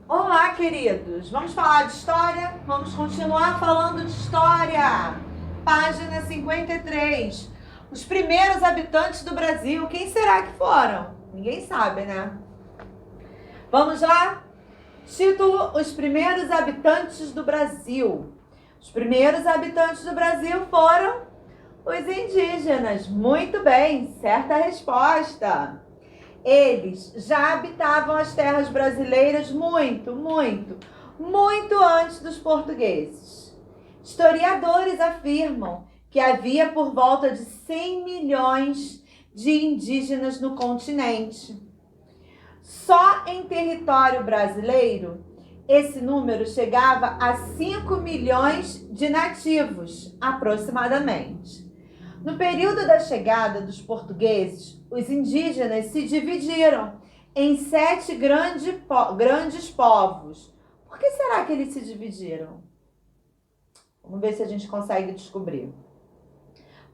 Olá, queridos! Vamos falar de história? Vamos continuar falando de história. Página 53. Os primeiros habitantes do Brasil. Quem será que foram? Ninguém sabe, né? Vamos lá? Título: Os primeiros habitantes do Brasil. Os primeiros habitantes do Brasil foram os indígenas. Muito bem, certa resposta. Eles já habitavam as terras brasileiras muito antes dos portugueses. Historiadores afirmam que havia por volta de 100 milhões de indígenas no continente. Só em território brasileiro, esse número chegava a 5 milhões de nativos, aproximadamente. No período da chegada dos portugueses, os indígenas se dividiram em 7 grandes povos. Por que será que eles se dividiram? Vamos ver se a gente consegue descobrir.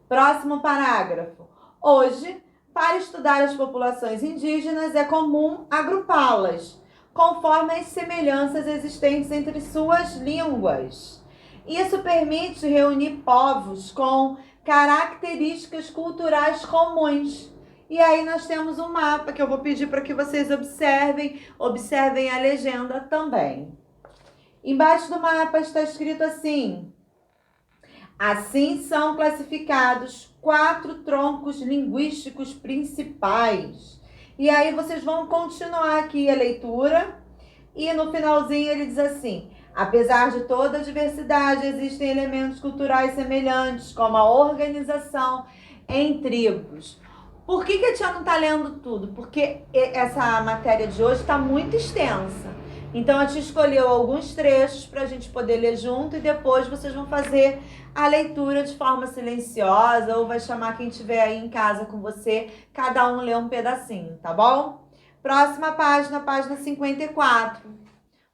Próximo parágrafo. Hoje, para estudar as populações indígenas, é comum agrupá-las, conforme as semelhanças existentes entre suas línguas. Isso permite reunir povos com características culturais comuns. E aí nós temos um mapa que eu vou pedir para que vocês observem a legenda também. Embaixo do mapa está escrito assim: assim são classificados 4 troncos linguísticos principais. E aí vocês vão continuar aqui a leitura e no finalzinho ele diz assim: apesar de toda a diversidade, existem elementos culturais semelhantes, como a organização em tribos. Por que a tia não está lendo tudo? Porque essa matéria de hoje está muito extensa. Então a tia escolheu alguns trechos para a gente poder ler junto e depois vocês vão fazer a leitura de forma silenciosa ou vai chamar quem estiver aí em casa com você, cada um lê um pedacinho, tá bom? Próxima página, página 54.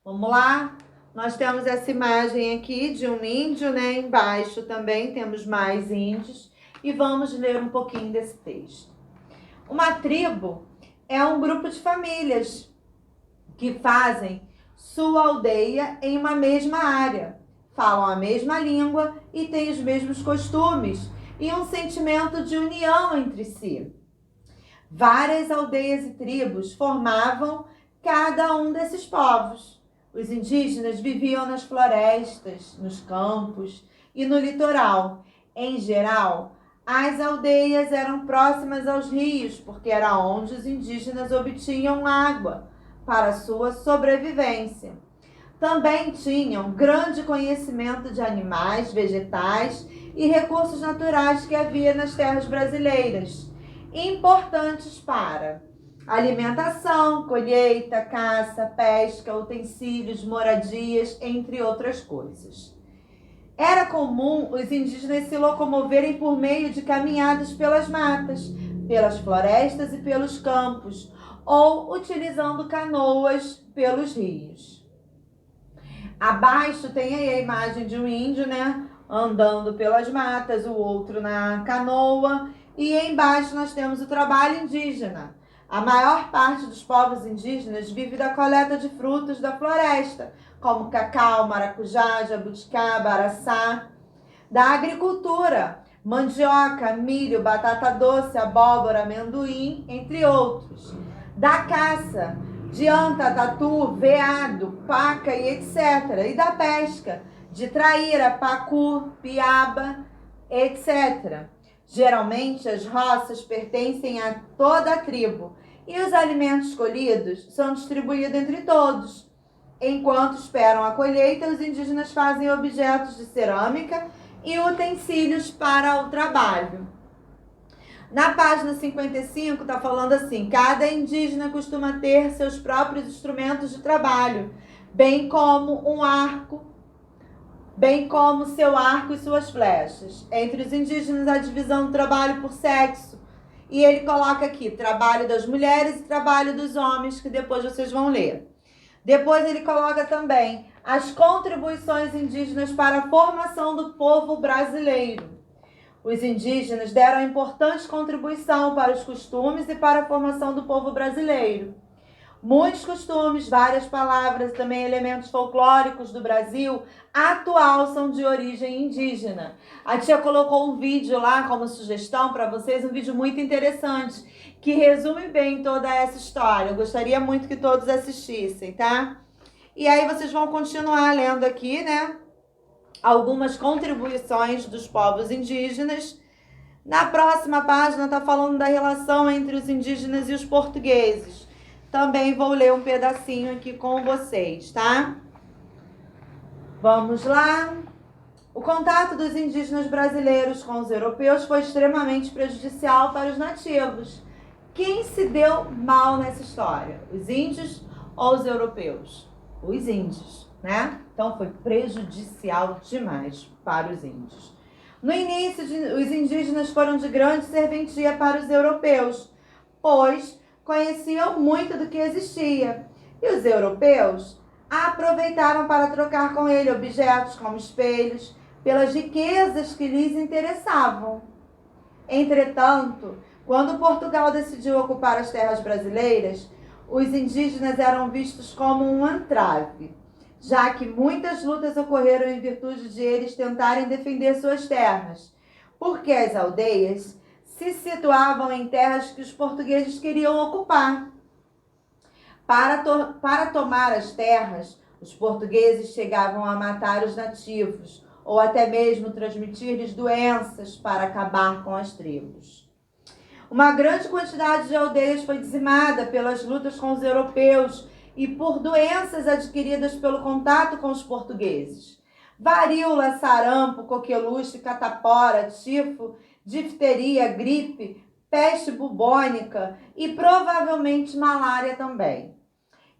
Vamos lá? Nós temos essa imagem aqui de um índio, né? Embaixo também temos mais índios. E vamos ler um pouquinho desse texto. Uma tribo é um grupo de famílias que fazem sua aldeia em uma mesma área, falam a mesma língua e têm os mesmos costumes e um sentimento de união entre si. Várias aldeias e tribos formavam cada um desses povos. Os indígenas viviam nas florestas, nos campos e no litoral. Em geral, as aldeias eram próximas aos rios, porque era onde os indígenas obtinham água para sua sobrevivência. Também tinham grande conhecimento de animais, vegetais e recursos naturais que havia nas terras brasileiras, importantes para alimentação, colheita, caça, pesca, utensílios, moradias, entre outras coisas. Era comum os indígenas se locomoverem por meio de caminhadas pelas matas, pelas florestas e pelos campos, ou utilizando canoas pelos rios. Abaixo tem aí a imagem de um índio, né, andando pelas matas, o outro na canoa, e embaixo nós temos o trabalho indígena. A maior parte dos povos indígenas vive da coleta de frutos da floresta, como cacau, maracujá, jabuticaba, araçá. Da agricultura, mandioca, milho, batata doce, abóbora, amendoim, entre outros. Da caça, de anta, tatu, veado, paca e etc. E da pesca, de traíra, pacu, piaba, etc. Geralmente, as roças pertencem a toda a tribo e os alimentos colhidos são distribuídos entre todos. Enquanto esperam a colheita, os indígenas fazem objetos de cerâmica e utensílios para o trabalho. Na página 55 está falando assim: cada indígena costuma ter seus próprios instrumentos de trabalho, bem como seu arco e suas flechas. Entre os indígenas, a divisão do trabalho por sexo. E ele coloca aqui trabalho das mulheres e trabalho dos homens, que depois vocês vão ler. Depois ele coloca também as contribuições indígenas para a formação do povo brasileiro. Os indígenas deram importante contribuição para os costumes e para a formação do povo brasileiro. Muitos costumes, várias palavras e também elementos folclóricos do Brasil atual são de origem indígena. A tia colocou um vídeo lá como sugestão para vocês, um vídeo muito interessante, que resume bem toda essa história. Eu gostaria muito que todos assistissem, tá? E aí vocês vão continuar lendo aqui, né? Algumas contribuições dos povos indígenas. Na próxima página está falando da relação entre os indígenas e os portugueses. Também vou ler um pedacinho aqui com vocês, tá? Vamos lá. O contato dos indígenas brasileiros com os europeus foi extremamente prejudicial para os nativos. Quem se deu mal nessa história? Os índios ou os europeus? Os índios, né? Então foi prejudicial demais para os índios. No início, os indígenas foram de grande serventia para os europeus, pois conheciam muito do que existia. E os europeus aproveitaram para trocar com ele objetos como espelhos, pelas riquezas que lhes interessavam. Entretanto, quando Portugal decidiu ocupar as terras brasileiras, os indígenas eram vistos como um entrave, já que muitas lutas ocorreram em virtude de eles tentarem defender suas terras, porque as aldeias se situavam em terras que os portugueses queriam ocupar. Para tomar as terras, os portugueses chegavam a matar os nativos, ou até mesmo transmitir-lhes doenças para acabar com as tribos. Uma grande quantidade de aldeias foi dizimada pelas lutas com os europeus e por doenças adquiridas pelo contato com os portugueses. Varíola, sarampo, coqueluche, catapora, tifo, difteria, gripe, peste bubônica e provavelmente malária também.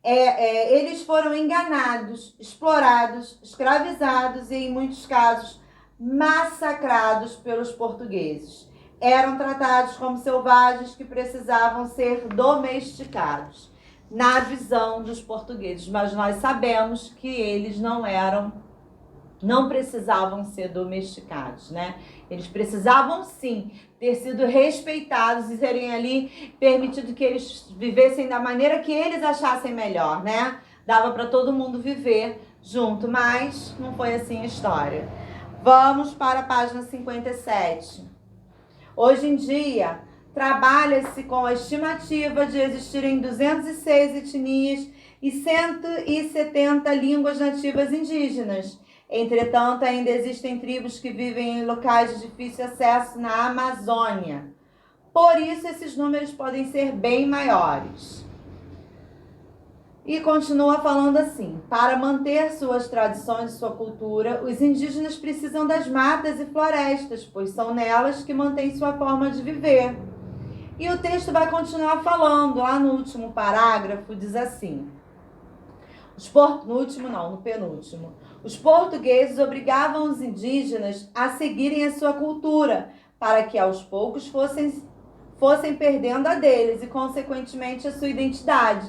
Eles foram enganados, explorados, escravizados e, em muitos casos, massacrados pelos portugueses. Eram tratados como selvagens que precisavam ser domesticados, na visão dos portugueses. Mas nós sabemos que eles não precisavam ser domesticados, né? Eles precisavam sim ter sido respeitados e serem ali permitido que eles vivessem da maneira que eles achassem melhor, né? Dava para todo mundo viver junto, mas não foi assim a história. Vamos para a página 57. Hoje em dia, trabalha-se com a estimativa de existirem 206 etnias e 170 línguas nativas indígenas. Entretanto, ainda existem tribos que vivem em locais de difícil acesso na Amazônia. Por isso, esses números podem ser bem maiores. E continua falando assim: para manter suas tradições e sua cultura, os indígenas precisam das matas e florestas, pois são nelas que mantêm sua forma de viver. E o texto vai continuar falando, lá no último parágrafo, diz assim: no penúltimo. Os portugueses obrigavam os indígenas a seguirem a sua cultura, para que aos poucos fossem perdendo a deles e, consequentemente, a sua identidade.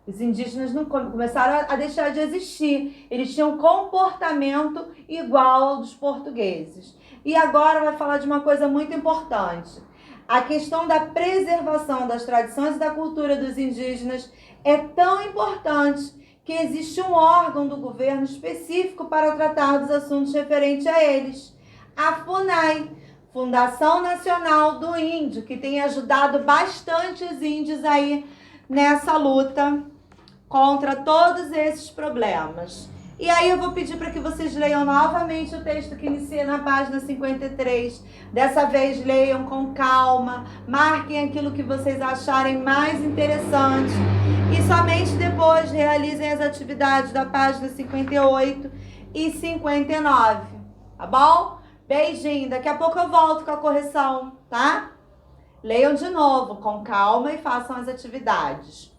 Os indígenas não começaram a deixar de existir. Eles tinham um comportamento igual ao dos portugueses. E agora vai falar de uma coisa muito importante. A questão da preservação das tradições e da cultura dos indígenas é tão importante que existe um órgão do governo específico para tratar dos assuntos referentes a eles. A FUNAI, Fundação Nacional do Índio, que tem ajudado bastante os índios aí nessa luta contra todos esses problemas. E aí eu vou pedir para que vocês leiam novamente o texto que inicia na página 53. Dessa vez leiam com calma, marquem aquilo que vocês acharem mais interessante e somente depois realizem as atividades da página 58 e 59, tá bom? Beijinho, daqui a pouco eu volto com a correção, tá? Leiam de novo, com calma e façam as atividades.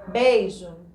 Beijo!